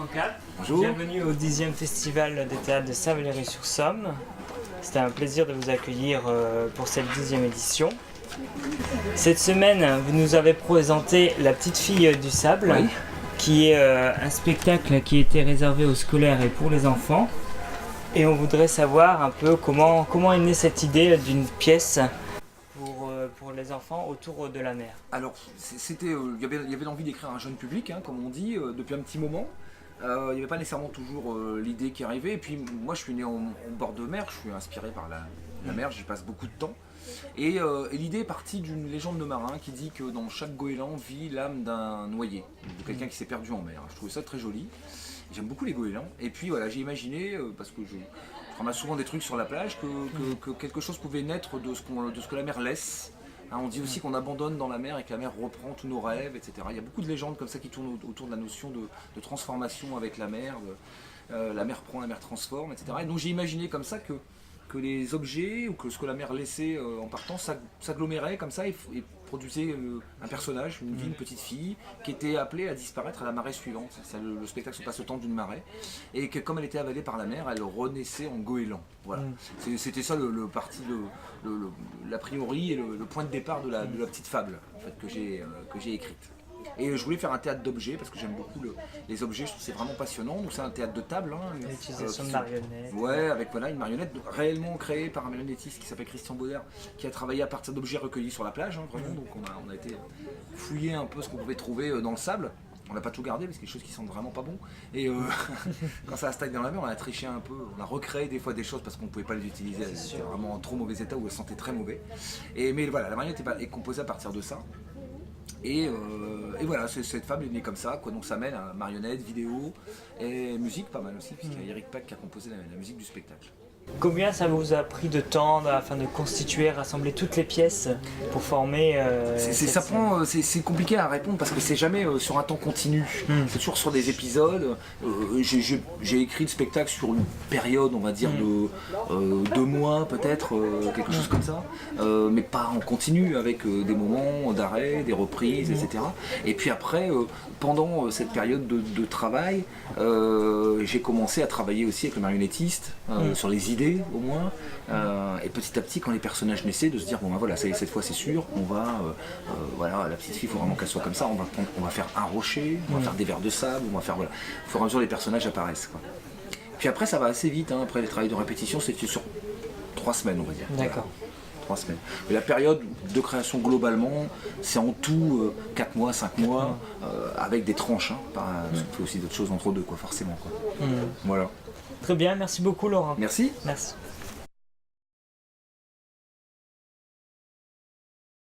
Ancap. Bonjour. Bienvenue au 10e Festival des théâtres de Saint-Valery-sur-Somme. C'était un plaisir de vous accueillir pour cette 10e édition. Cette semaine, vous nous avez présenté La Petite Fille du Sable, Oui. qui est un spectacle qui était réservé aux scolaires et pour les enfants. Et on voudrait savoir un peu comment est née cette idée d'une pièce pour les enfants autour de la mer. Alors, il y avait l'envie d'écrire un jeune public, hein, comme on dit, depuis un petit moment. Il n'y avait pas nécessairement toujours l'idée qui arrivait. Et puis, moi, je suis né en bord de mer, je suis inspiré par la mer, j'y passe beaucoup de temps. Et l'idée est partie d'une légende de marin qui dit que dans chaque goéland vit l'âme d'un noyé, de quelqu'un qui s'est perdu en mer. Je trouvais ça très joli. J'aime beaucoup les goélands. Et puis voilà, j'ai imaginé, parce que je ramasse souvent des trucs sur la plage, que quelque chose pouvait naître de ce que la mer laisse. Hein, on dit aussi qu'on abandonne dans la mer et que la mer reprend tous nos rêves, etc. Il y a beaucoup de légendes comme ça qui tournent autour de la notion de transformation avec la mer. La mer prend, la mer transforme, etc. Et donc j'ai imaginé comme ça que les objets ou que ce que la mer laissait en partant s'agglomérait comme ça et produisait un personnage, une vie, une petite fille qui était appelée à disparaître à la marée suivante. Le spectacle se passe au temps d'une marée et que comme elle était avalée par la mer, elle renaissait en goéland. Voilà. C'était ça le parti, l'a priori et le point de départ de la petite fable en fait, que j'ai écrite. Et je voulais faire un théâtre d'objets parce que j'aime beaucoup les objets, je trouve que c'est vraiment passionnant. Donc c'est un théâtre de table. L'utilisation de marionnettes. Ouais, avec une marionnette réellement créée par un marionnettiste qui s'appelle Christian Baudère, qui a travaillé à partir d'objets recueillis sur la plage, hein, vraiment. Donc on a été fouiller un peu ce qu'on pouvait trouver dans le sable. On n'a pas tout gardé parce qu'il y a des choses qui sentent vraiment pas bon. Et quand ça stagne dans la mer, on a triché un peu. On a recréé des fois des choses parce qu'on ne pouvait pas les utiliser. Elles étaient vraiment en trop mauvais état ou elles sentaient très mauvais. Mais voilà, la marionnette est composée à partir de ça. Et voilà, cette fable est née comme ça, quoi. Donc ça mène à marionnettes, vidéos et musique pas mal aussi, puisqu'il y a Eric Pack qui a composé la musique du spectacle. Combien ça vous a pris de temps afin de constituer, rassembler toutes les pièces pour former c'est compliqué à répondre parce que c'est jamais sur un temps continu. C'est toujours sur des épisodes. J'ai écrit le spectacle sur une période, on va dire, de 2 mois peut-être, quelque chose comme ça. Mais pas en continu, avec des moments d'arrêt, des reprises, etc. Et puis après, pendant cette période de travail, j'ai commencé à travailler aussi avec le marionnettiste sur les idées au moins, et petit à petit quand les personnages naissaient, de se dire bon ben voilà, cette fois c'est sûr, on va voilà, la petite fille, il faut vraiment qu'elle soit comme ça, on va faire un rocher, on va faire des vers de sable, on va faire, voilà, au fur et à mesure les personnages apparaissent, quoi. Puis après ça va assez vite, hein, après le travail de répétition c'était sur 3 semaines on va dire. D'accord. 3 semaines. Mais la période de création globalement, c'est en tout 4 mois, 5 mois, avec des tranches, hein, parce qu'on fait aussi d'autres choses entre deux, quoi, forcément, quoi. Voilà. Très bien, merci beaucoup Laurent. Merci. Merci.